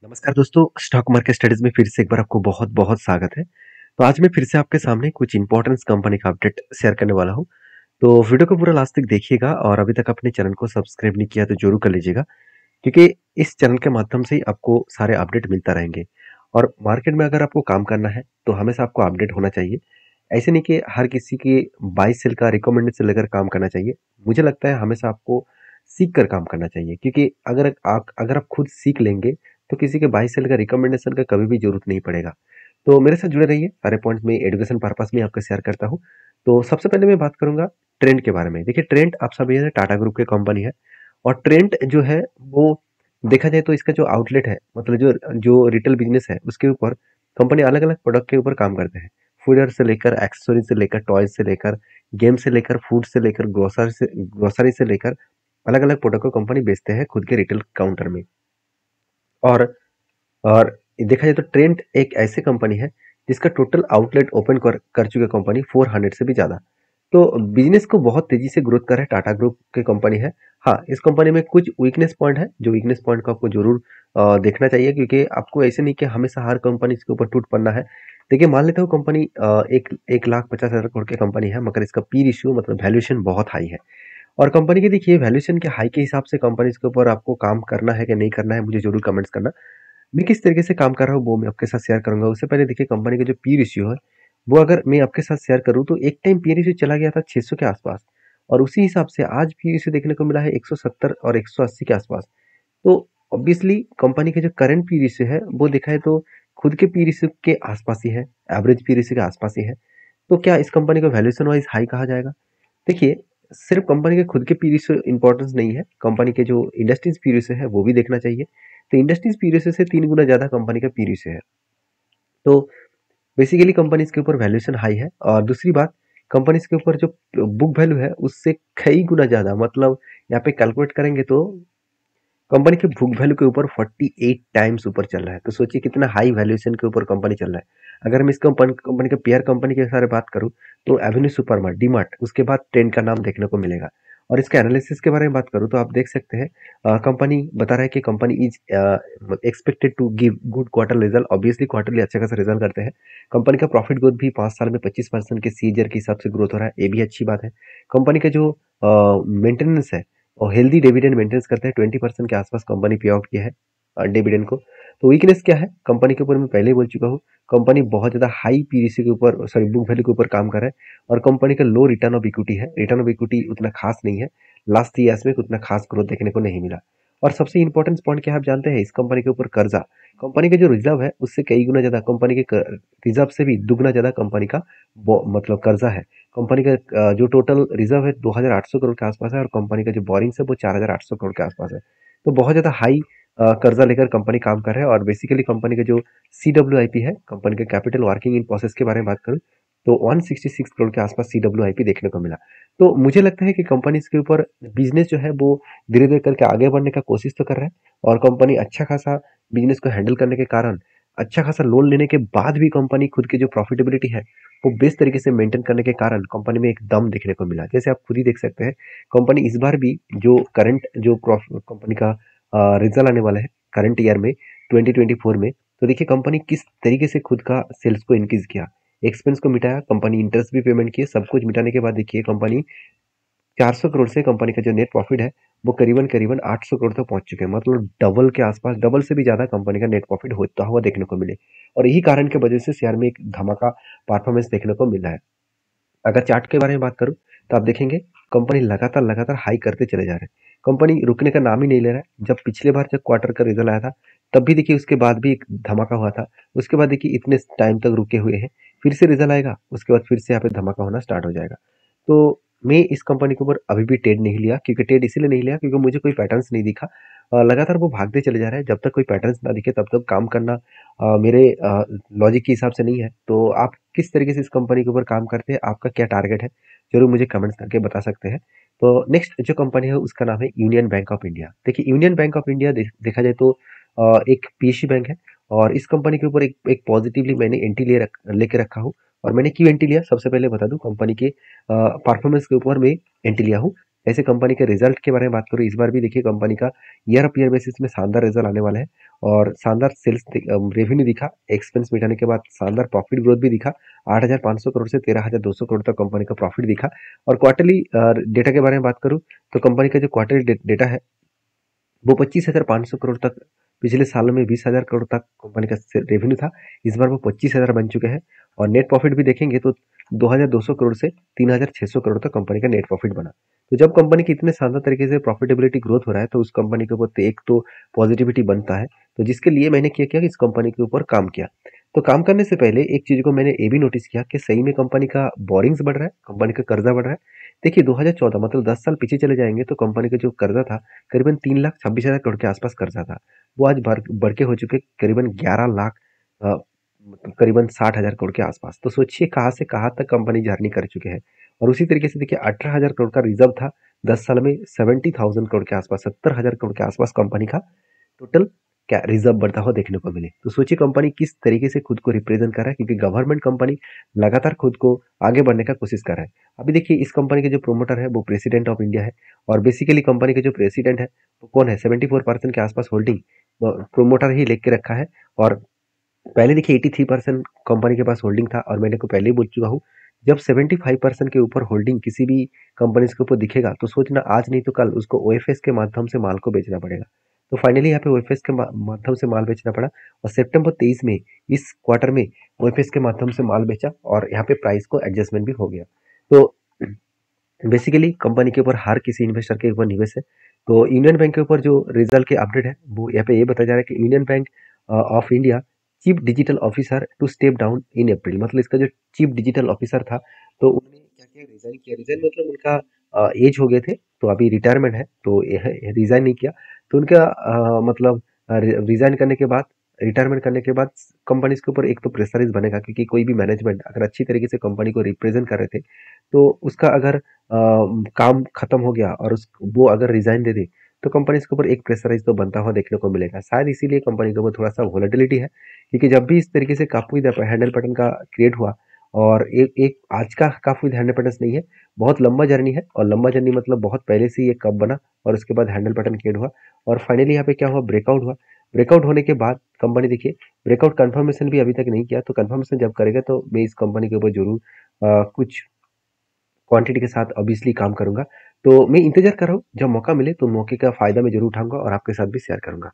नमस्कार दोस्तों, stock market studies में फिर से एक बार आपको बहुत बहुत स्वागत है। तो आज मैं फिर से आपके सामने कुछ इंपॉर्टेंस कंपनी का अपडेट शेयर करने वाला हूँ। तो वीडियो को पूरा लास्ट तक देखिएगा और अभी तक अपने चैनल को सब्सक्राइब नहीं किया तो जरूर कर लीजिएगा, क्योंकि इस चैनल के माध्यम से ही आपको सारे अपडेट मिलता रहेंगे। और मार्केट में अगर आपको काम करना है तो हमेशा आपको अपडेट होना चाहिए। ऐसे नहीं कि हर किसी के बाई सेल का रिकमेंडेशन लेकर काम करना चाहिए। मुझे लगता है हमेशा आपको सीख कर काम करना चाहिए, क्योंकि अगर आप खुद सीख लेंगे तो किसी के बाई सेल का रिकमेंडेशन का कभी भी जरूरत नहीं पड़ेगा। तो मेरे साथ जुड़े रहिए, सारे पॉइंट्स में एजुकेशन पर्पस में आपको शेयर करता हूँ। तो सबसे पहले मैं बात करूंगा ट्रेंड के बारे में। देखिए, ट्रेंड आप सभी है टाटा ग्रुप की कंपनी है। और ट्रेंड जो है वो देखा जाए तो इसका जो आउटलेट है, मतलब जो जो रिटेल बिजनेस है उसके ऊपर कंपनी अलग अलग प्रोडक्ट के ऊपर काम करते हैं। फूडवेयर से लेकर एक्सेसरीज से लेकर टॉयज से लेकर गेम से लेकर फूड से लेकर ग्रोसरी से लेकर अलग अलग प्रोडक्ट को कंपनी बेचते हैं खुद के रिटेल काउंटर में। और और देखा जाए तो ट्रेंड एक ऐसी कंपनी है जिसका टोटल आउटलेट ओपन कर चुकी है कंपनी 400 से भी ज्यादा। तो बिजनेस को बहुत तेजी से ग्रोथ कर रहा है टाटा ग्रुप की कंपनी है। हाँ, इस कंपनी में कुछ वीकनेस पॉइंट है, जो वीकनेस पॉइंट को आपको जरूर देखना चाहिए, क्योंकि आपको ऐसे नहीं कि हमेशा हर कंपनी इसके ऊपर टूट पड़ना है। देखिए, मान लेते हो कंपनी 1,50,000 करोड़ की कंपनी है, मगर इसका पी रेशियो मतलब वैल्यूएशन बहुत हाई है। और कंपनी की देखिए वैल्यूएशन के हाई के हिसाब से कंपनी के ऊपर आपको काम करना है कि नहीं करना है, मुझे जरूर कमेंट्स करना। मैं किस तरीके से काम कर रहा हूँ वो मैं आपके साथ शेयर करूंगा। उससे पहले देखिए, कंपनी का जो पी रेशियो है वो अगर मैं आपके साथ शेयर करूँ तो एक टाइम पी रेशियो चला गया था 600 के आसपास, और उसी हिसाब से आज पी रेशियो देखने को मिला है 170 और 180 के आसपास। तो ऑब्वियसली कंपनी का जो करंट पी रेशियो है वो देखा है तो खुद के पी रेशियो के आसपास ही है, एवरेज पी रेशियो के आसपास ही है। तो क्या इस कंपनी को वैल्यूएशन वाइज हाई कहा जाएगा? देखिए, सिर्फ कंपनी के खुद के पी रेशियो इंपॉर्टेंस नहीं है, कंपनी के जो इंडस्ट्रीज पी रेशियो है वो भी देखना चाहिए। तो इंडस्ट्रीज पी रेशियो से 3 गुना ज्यादा कंपनी का पी रेशियो है। तो बेसिकली कंपनी के ऊपर वैल्यूएशन हाई है। और दूसरी बात, कंपनी के ऊपर जो बुक वैल्यू है उससे कई गुना ज्यादा, मतलब यहाँ पे कैलकुलेट करेंगे तो कंपनी के बुक वैल्यू के ऊपर 48 टाइम्स ऊपर चल रहा है। तो सोचिए कितना हाई वैल्यूएशन के ऊपर कंपनी चल रहा है। अगर मैं इस कंपनी के पेयर कंपनी के बारे में बात करूं तो एवेन्यू सुपरमार्ट, डीमार्ट, उसके बाद ट्रेंड का नाम देखने को मिलेगा। और इसके एनालिसिस के बारे में बात करूं तो आप देख सकते हैं, कंपनी बता रहा है कि company is expected to give good quarter result. Obviously quarterly अच्छा खासा रिजल्ट करते हैं। कंपनी का प्रॉफिट ग्रोथ भी 5 साल में 25% के सीजर के हिसाब से ग्रोथ हो रहा है, ये भी अच्छी बात है। कंपनी का जो मेंटेनेंस है और हेल्दी डिविडेंड मेंटेनेंस करते हैं, 20% के आसपास कंपनी पे आउट किया है डिविडेंड को। तो वीकनेस क्या है कंपनी के ऊपर, मैं पहले ही बोल चुका हूँ। कंपनी बहुत ज्यादा हाई पीरीसी के ऊपर, सॉरी, बुक वैल्यू के ऊपर काम कर रहा है। और कंपनी का लो रिटर्न ऑफ इक्विटी है, रिटर्न ऑफ इक्विटी उतना खास नहीं है। लास्ट ईयर्स में उतना खास ग्रोथ देखने को नहीं मिला। और सबसे इंपॉर्टेंट पॉइंट क्या है आप जानते हैं? इस कंपनी के ऊपर कर्जा, कंपनी का जो रिजर्व है उससे कई गुना ज्यादा, कंपनी के रिजर्व से भी दुगना ज्यादा कंपनी का मतलब कर्जा है। कंपनी का जो टोटल रिजर्व है 2,800 करोड़ के आसपास है, और कंपनी का जो बोरिंग्स है वो 4,800 करोड़ के आसपास है। तो बहुत ज्यादा हाई कर्जा लेकर कंपनी काम कर रहा है। और बेसिकली कंपनी का जो CWIP है, कंपनी के कैपिटल वर्किंग इन प्रोसेस के बारे में बात करूं तो 166 करोड़ के आसपास CWIP देखने को मिला। तो मुझे लगता है कि कंपनी के ऊपर बिजनेस जो है वो धीरे धीरे करके आगे बढ़ने का कोशिश तो कर रहा है। और कंपनी अच्छा खासा बिजनेस को हैंडल करने के कारण, अच्छा खासा लोन लेने के बाद भी कंपनी खुद की जो प्रॉफिटेबिलिटी है वो बेस्ट तरीके से मेंटेन करने के कारण कंपनी में एक दम देखने को मिला। जैसे आप खुद ही देख सकते हैं, कंपनी इस बार भी जो करंट जो कंपनी का रिजल्ट आने वाला है करंट ईयर में 2024 में, तो देखिए कंपनी किस तरीके से खुद का सेल्स को इंक्रीज किया, एक्सपेंस को मिटाया, कंपनी इंटरेस्ट भी पेमेंट किए। सब कुछ मिटाने के बाद देखिए कंपनी 400 करोड़ से कंपनी का जो नेट प्रॉफिट है वो करीबन करीबन 800 करोड़ तक पहुंच चुके हैं। मतलब डबल के आसपास, डबल से भी ज्यादा कंपनी का नेट प्रॉफिट होता हुआ देखने को मिले। और यही कारण की वजह से शेयर में एक धमाका परफॉर्मेंस देखने को मिल रहा है। अगर चार्ट के बारे में बात करूं तो आप देखेंगे कंपनी लगातार लगातार हाई करते चले जा रहे हैं। कंपनी रुकने का नाम ही नहीं ले रहा है। जब पिछले बार जब क्वार्टर का रिजल्ट आया था तब भी देखिए उसके बाद भी एक धमाका हुआ था। उसके बाद देखिए इतने टाइम तक रुके हुए हैं, फिर से रिजल्ट आएगा उसके बाद फिर से यहाँ पे धमाका होना स्टार्ट हो जाएगा। तो मैं इस कंपनी के ऊपर अभी भी ट्रेड नहीं लिया, क्योंकि ट्रेड इसीलिए नहीं लिया क्योंकि मुझे कोई पैटर्न्स नहीं दिखा। लगातार वो भागते चले जा रहे हैं, जब तक कोई पैटर्न्स ना दिखे तब तक काम करना मेरे लॉजिक के हिसाब से नहीं है। तो आप किस तरीके से इस कंपनी के ऊपर काम करते हैं, आपका क्या टारगेट है, जरूर मुझे कमेंट्स करके बता सकते हैं। तो नेक्स्ट जो कंपनी है उसका नाम है यूनियन बैंक ऑफ इंडिया। देखिए, यूनियन बैंक ऑफ इंडिया देखा जाए तो एक PSU बैंक है। और इस कंपनी के ऊपर एक पॉजिटिवली मैंने एंट्री लेके रखा हूँ। और मैंने क्यों एंट्री लिया सबसे पहले बता दूं, कंपनी के परफॉर्मेंस के ऊपर मैं एंट्री लिया हूँ। ऐसे कंपनी के रिजल्ट के बारे में बात करूँ, इस बार भी देखिए कंपनी का ईयर ऑफ ईयर बेसिस में शानदार रिजल्ट आने वाला है और शानदार सेल्स रेवेन्यू दिखा, एक्सपेंस मिटाने के बाद शानदार प्रॉफिट ग्रोथ भी दिखा। 8,500 करोड़ से 13,200 करोड़ तक कंपनी का प्रॉफिट दिखा। और क्वार्टरली डेटा के बारे में बात करूँ तो कंपनी का जो क्वार्टरली डेटा है वो 25,500 करोड़ तक, पिछले साल में 20,000 करोड़ तक कंपनी का रेवेन्यू था, इस बार वो 25,000 बन चुके हैं। और नेट प्रॉफिट भी देखेंगे तो 2,200 करोड़ से 3,600 करोड़ तक कंपनी का नेट प्रॉफिट बना। तो जब कंपनी की इतने शानदार तरीके से प्रॉफिटेबिलिटी ग्रोथ हो रहा है तो उस कंपनी के ऊपर एक तो पॉजिटिविटी बनता है, तो जिसके लिए मैंने क्या किया कि इस कंपनी के ऊपर काम किया। तो काम करने से पहले एक चीज को मैंने ये भी नोटिस किया कि सही में कंपनी का बोरिंग्स बढ़ रहा है, कंपनी का कर्जा बढ़ रहा है। देखिए 2014 मतलब 10 साल पीछे चले जाएंगे तो कंपनी का जो कर्जा था करीबन 3,26,000 करोड़ के आसपास कर्जा था, वो आज बढ़ के हो चुके करीबन 11 लाख, मतलब करीबन 60,000 करोड़ के आसपास। तो सोचिए कहाँ से कहाँ तक कंपनी जर्नी कर चुके हैं। और उसी तरीके से देखिए 18,000 करोड़ का रिजर्व था, 10 साल में 70,000 करोड़ के आसपास, 70,000 करोड़ के आसपास कंपनी का टोटल क्या रिजर्व बढ़ता हुआ देखने को मिले। तो सोचिए कंपनी किस तरीके से खुद को रिप्रेजेंट कर रहा है, क्योंकि गवर्नमेंट कंपनी लगातार खुद को आगे बढ़ने का कोशिश कर रहा है। अभी देखिए इस कंपनी के जो प्रोमोटर है वो प्रेसिडेंट ऑफ इंडिया है, और बेसिकली कंपनी के जो प्रेसिडेंट है वो कौन है, 74% के आसपास होल्डिंग प्रोमोटर ही लेके रखा है। और पहले देखिए 83% कंपनी के पास होल्डिंग था, और मैंने को पहले ही बोल चुका हूँ जब 75% के ऊपर होल्डिंग किसी भी कंपनी के ऊपर दिखेगा तो सोचना आज नहीं तो कल उसको ओएफएस के माध्यम से माल को बेचना पड़ेगा। तो फाइनली यहाँ पे ओएफएस के माध्यम से माल बेचना पड़ा, और सितंबर 23 में इस क्वार्टर में ओएफएस के माध्यम से माल बेचा और यहाँ पे प्राइस को एडजस्टमेंट भी हो गया। तो बेसिकली कंपनी के ऊपर हर किसी इन्वेस्टर के ऊपर निवेश है। तो यूनियन बैंक के ऊपर जो रिजल्ट के अपडेट है वो यहाँ पे ये बताया जा रहा है कि Union Bank of India chief digital officer to step down in April, मतलब इसका जो चीफ डिजिटल ऑफिसर था तो उन्होंने क्या किया, रिजाइन किया। रिजाइन मतलब उनका एज हो गए थे तो अभी रिटायरमेंट है, तो रिजाइन नहीं किया। तो उनका मतलब रिजाइन करने के बाद, रिटायरमेंट करने के बाद कंपनीज के ऊपर एक तो प्रेशराइज बनेगा, क्योंकि कोई भी मैनेजमेंट अगर अच्छी तरीके से कंपनी को रिप्रेजेंट कर रहे थे तो उसका अगर काम खत्म हो गया और उस वो अगर रिजाइन दे दे तो कंपनी के ऊपर एक प्रेशराइज तो बनता हुआ देखने को मिलेगा। शायद इसीलिए कंपनी के ऊपर थोड़ा सा वोलेटिलिटी है, क्योंकि जब भी इस तरीके से काफी हैंडल पैटर्न का क्रिएट हुआ, और एक एक आज का काफी हैंडल पैटर्न नहीं है, बहुत लंबा जर्नी है। और लंबा जर्नी मतलब बहुत पहले से ये कब बना और उसके बाद हैंडल पैटर्न क्रिएट हुआ, और फाइनली यहाँ पे क्या हुआ, ब्रेकआउट हुआ। ब्रेकआउट होने के बाद कंपनी देखिए ब्रेकआउट कंफर्मेशन भी अभी तक नहीं किया, तो कंफर्मेशन जब करेगा तो मैं इस कंपनी के ऊपर जरूर कुछ क्वांटिटी के साथ ऑब्वियसली काम करूंगा। तो मैं इंतजार कर रहा हूँ, जब मौका मिले तो मौके का फायदा मैं जरूर उठाऊंगा और आपके साथ भी शेयर करूंगा।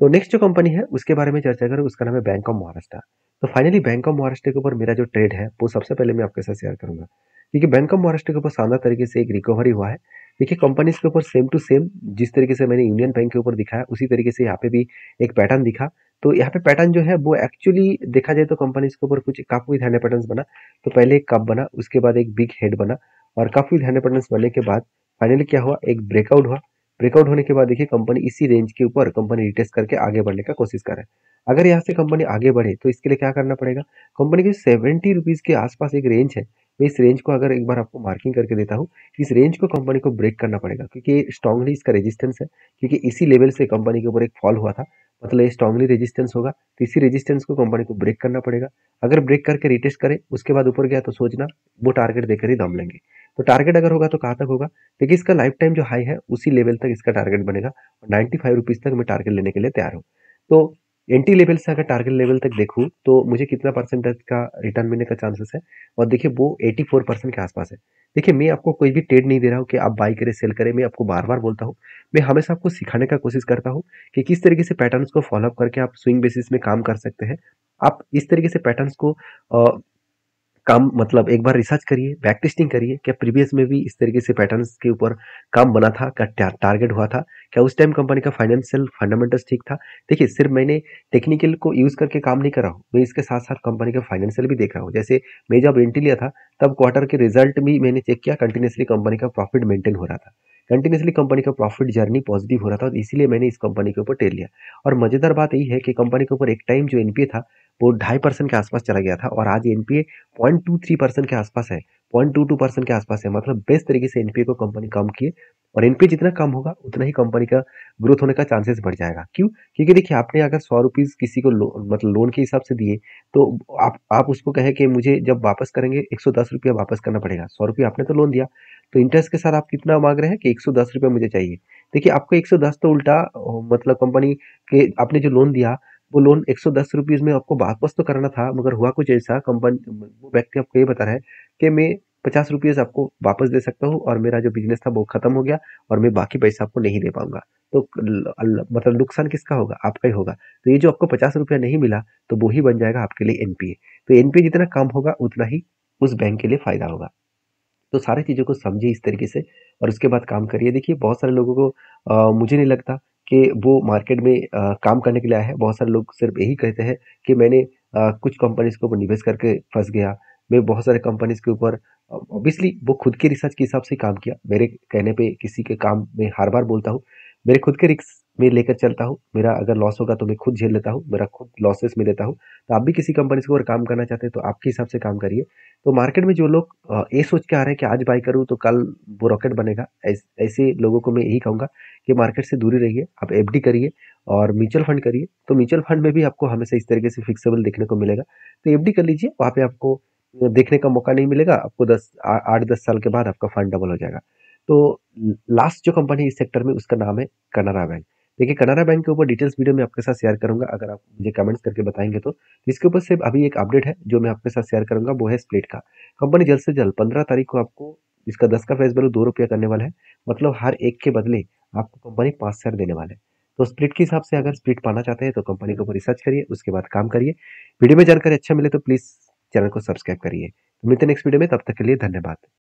तो नेक्स्ट जो कंपनी है उसके बारे में चर्चा करें, उसका नाम है बैंक ऑफ महाराष्ट्र। तो फाइनली बैंक ऑफ महाराष्ट्र के ऊपर मेरा जो ट्रेड है वो सबसे पहले मैं आपके साथ शेयर करूंगा, क्योंकि बैंक ऑफ महाराष्ट्र के ऊपर शानदार तरीके से एक रिकवरी हुआ है। देखिए कंपनीज के ऊपर सेम टू सेम जिस तरीके से मैंने यूनियन बैंक के ऊपर दिखाया उसी तरीके से यहाँ पे भी एक पैटर्न दिखा। तो यहाँ पे पैटर्न जो है वो एक्चुअली देखा जाए तो कंपनीज के ऊपर कुछ काफी हैंडल पैटर्न बना। तो पहले एक कप बना, उसके बाद एक बिग हेड बना, और काफी हैंडल पैटर्न बनने के बाद फाइनली क्या हुआ, एक ब्रेकआउट हुआ। ब्रेकआउट होने के बाद देखिए कंपनी इसी रेंज के ऊपर कंपनी रिटेस्ट करके आगे बढ़ने का कोशिश करे। अगर यहाँ से कंपनी आगे बढ़े तो इसके लिए क्या करना पड़ेगा, कंपनी के 70 रुपीज के आसपास एक रेंज है, मैं इस रेंज को अगर एक बार आपको मार्किंग करके देता हूँ, इस रेंज को कंपनी को ब्रेक करना पड़ेगा, क्योंकि स्ट्रांगली इसका रेजिस्टेंस है, क्योंकि इसी लेवल से कंपनी के ऊपर एक फॉल हुआ था, मतलब ये स्ट्रांगली रेजिस्टेंस होगा। तो इसी रेजिस्टेंस को कंपनी को ब्रेक करना पड़ेगा। अगर ब्रेक करके रिटेस्ट करे उसके बाद ऊपर गया तो सोचना वो टारगेट देकर ही दम लेंगे। तो टारगेट अगर होगा तो कहाँ तक होगा, देखिए इसका लाइफ टाइम जो हाई है उसी लेवल तक इसका टारगेट बनेगा, और 95 रुपीज तक मैं टारगेट लेने के लिए तैयार हूँ। तो एंटी लेवल से अगर टारगेट लेवल तक देखूँ तो मुझे कितना परसेंटेज का रिटर्न मिलने का चांसेस है, और देखिए वो 84% के आसपास है। देखिए मैं आपको कोई भी ट्रेड नहीं दे रहा हूँ कि आप बाई करें सेल करें, मैं आपको बार बार बोलता हूँ, मैं हमेशा आपको सिखाने का कोशिश करता हूँ कि किस तरीके से पैटर्न्स को फॉलो अप करके आप स्विंग बेसिस में काम कर सकते हैं। आप इस तरीके से पैटर्न्स को काम मतलब एक बार रिसर्च करिए, बैक टेस्टिंग करिए, क्या प्रीवियस में भी इस तरीके से पैटर्न्स के ऊपर काम बना था, क्या टारगेट हुआ था, क्या उस टाइम कंपनी का फाइनेंशियल फंडामेंटल्स ठीक था। देखिए सिर्फ मैंने टेक्निकल को यूज करके काम नहीं कर रहा हूँ, मैं इसके साथ साथ कंपनी का फाइनेंशियल भी देख रहा हूँ। जैसे मैं जब एंट्री लिया था तब क्वार्टर के रिजल्ट भी मैंने चेक किया, कंटिन्यूसली कंपनी का प्रॉफिट मेंटेन हो रहा था, कंटिन्यूसली कंपनी का प्रॉफिट जर्नी पॉजिटिव हो रहा था, और इसीलिए मैंने इस कंपनी के ऊपर टेल लिया। और मजेदार बात यही है कि कंपनी के ऊपर एक टाइम जो एनपीए था वो 2.5% के आसपास चला गया था, और आज एनपीए 0.23% के आसपास है, 0.22% के आसपास है, मतलब बेस्ट तरीके से एनपीए को कंपनी कम किए और एनपीए जितना कम होगा उतना ही कंपनी का ग्रोथ होने का चांसेस बढ़ जाएगा। क्यों? क्योंकि देखिए आपने अगर 100 रुपीज़ किसी को मतलब लोन के हिसाब से दिए, तो आप उसको कहें कि मुझे जब वापस करेंगे 110 रुपया वापस करना पड़ेगा। 100 रुपया आपने तो लोन दिया, तो इंटरेस्ट के साथ आप कितना माँग रहे हैं कि 110 रुपया मुझे चाहिए। देखिए आपको 110 तो उल्टा मतलब कंपनी के आपने जो लोन दिया, वो लोन 110 रुपीज़ में आपको वापस तो करना था, मगर हुआ कुछ ऐसा वो व्यक्ति आपको ये बता रहा है कि मैं 50 रुपीज़ आपको वापस दे सकता हूँ और मेरा जो बिज़नेस था वो खत्म हो गया और मैं बाकी पैसा आपको नहीं दे पाऊँगा। तो मतलब नुकसान किसका होगा? आपका ही होगा। तो ये जो आपको 50 रुपया नहीं मिला, तो वो ही बन जाएगा आपके लिए एनपीए। तो एनपीए जितना कम होगा उतना ही उस बैंक के लिए फ़ायदा होगा। तो सारी चीज़ों को समझिए इस तरीके से और उसके बाद काम करिए। देखिए बहुत सारे लोगों को मुझे नहीं लगता कि वो मार्केट में काम करने के लिए आए हैं। बहुत सारे लोग सिर्फ़ यही कहते हैं कि मैंने कुछ कंपनीज़ के ऊपर निवेश करके फँस गया। मैं बहुत सारे कंपनीज़ के ऊपर ऑब्वियसली वो खुद के रिसर्च के हिसाब से ही काम किया। मेरे कहने पे किसी के काम में हर बार बोलता हूँ। मेरे खुद के रिस्क में लेकर चलता हूँ। मेरा अगर लॉस होगा तो मैं खुद झेल लेता हूँ। मेरा खुद लॉसेस में लेता हूँ। तो आप भी किसी कंपनी के ऊपर काम करना चाहते हैं तो आपके हिसाब से काम करिए। तो मार्केट में जो लोग ये सोच के आ रहे हैं कि आज बाय करूँ तो कल वो रॉकेट बनेगा, ऐसे लोगों को मैं यही कहूँगा कि मार्केट से दूरी रहिए। आप एफडी करिए और म्यूचुअल फंड करिए। तो म्यूचुअल फंड में भी आपको हमेशा इस तरीके से फिक्सेबल देखने को मिलेगा। तो एफडी कर लीजिए, वहाँ पे आपको देखने का मौका नहीं मिलेगा। आपको 8-10 साल के बाद आपका फंड डबल हो जाएगा। तो लास्ट जो कंपनी इस सेक्टर में उसका नाम है कनारा बैंक। देखिए कनारा बैंक के ऊपर डिटेल्स वीडियो मैं आपके साथ शेयर करूंगा, अगर आप मुझे कमेंट्स करके बताएंगे तो। इसके ऊपर सिर्फ अभी एक अपडेट है जो मैं आपके साथ शेयर करूंगा, वो है स्प्लिट का। कंपनी जल्द से जल्द 15 तारीख को आपको इसका 10 का फेस वैल्यू 2 रुपया करने वाला है। मतलब हर एक के बदले आपको कंपनी 5 शेयर देने वाले हैं। तो स्प्लिट के हिसाब से अगर स्प्लिट पाना चाहते हैं तो कंपनी के ऊपर रिसर्च करिए, उसके बाद काम करिए। वीडियो में जानकारी अच्छा मिले तो प्लीज़ चैनल को सब्सक्राइब करिए। तो मिलते हैं नेक्स्ट वीडियो में, तब तक के लिए धन्यवाद।